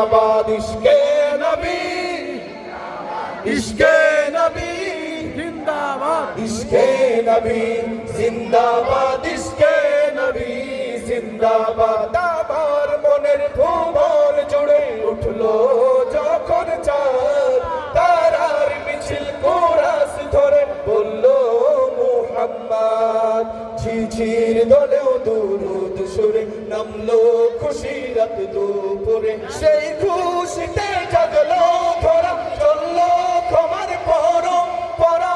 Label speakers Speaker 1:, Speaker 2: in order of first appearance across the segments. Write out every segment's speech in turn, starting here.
Speaker 1: जिंदाबाद इश्के नबी इश्के नबी
Speaker 2: जिंदाबाद
Speaker 1: इश्के नबी जिंदाबाद इश्के नबी जिंदाबाद আমার মনের ভুবন জুড়ে উঠলো যখন চাঁদ তারার মিছিল কোরাস ধরে বলল মুহাম্মদ ঝিঝির দলেও দুরুদ সুরে নামলো খুশির রাত দুপুরে সেই খুশিতে জাগলো ধরা চললো ক্ষমার পরম্পরা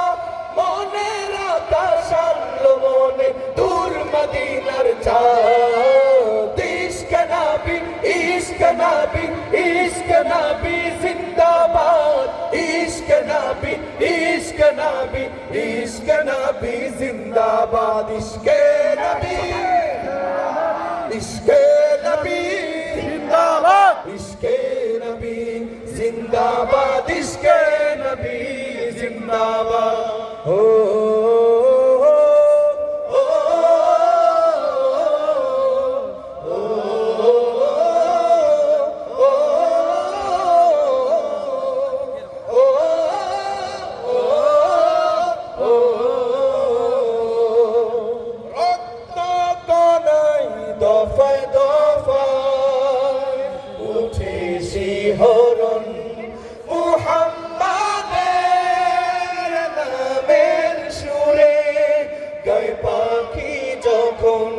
Speaker 1: মনের আকাশ আনলো মনে দূর মদিনার চাঁদ ইশকে নবী ইশকে নবী ইশকে নবী জিন্দাবাদ ইশকে নবী ইশকে নবী ইশকে নবী জিন্দাবাদ ইশকে নবী ইশকে নবী
Speaker 2: जिंदाबाद
Speaker 1: इश्के नबी जिंदाबाद इश्के नबी जिंदाबाद हो দফায় দফায় উঠে শিহরণ মুহাম্মাদের নামের সুরে গায় পাখি যখন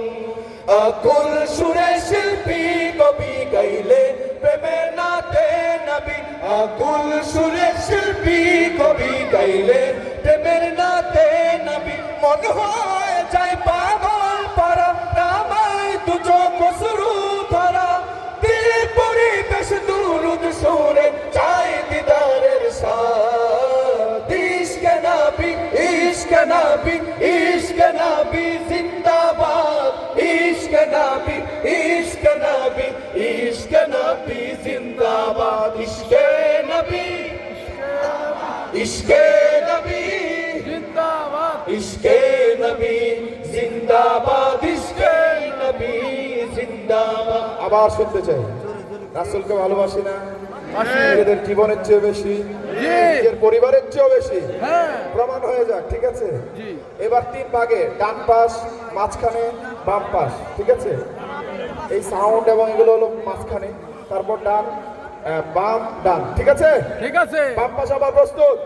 Speaker 1: আকুল সুরে শিল্পী কবি গাইলে প্রেমের নাতে নবী আকুল সুরে শিল্পী কবি গাইলে প্রেমের নাতে নবী মন হয় যায় পাগল পারা নামায় তুজো কসরু ধরা দিল পরিবেশ দুরুদ সুরে চাই দিদারের সাথ ইশকে নবী ইশকে নবী ইশকে নবী জিন্দাবাদ ইশকে নবী ইশকে নবী ইশকে নবী জিন্দাবাদ ইশকে নবী ইশকে নবী
Speaker 2: जिंदाबाद
Speaker 1: इश्के नबी जिंदाबाद इश्के नबी जिंदाबाद আবার শুনতে চাই রাসূলকে ভালোবাসি না নিজেদের জীবনের চেয়ে বেশি নিজের পরিবারের চেয়ে বেশি প্রমাণ হয়ে যাক ঠিক আছে এবার তিন ভাগে ডান পাশ মাঝখানে বাম পাশ ঠিক আছে এই সাউন্ড এবং এগুলো হলো মাঝখানে তারপর ডান বাম ডান ঠিক আছে
Speaker 2: ঠিক আছে
Speaker 1: বাম পাশ আবার প্রস্তুত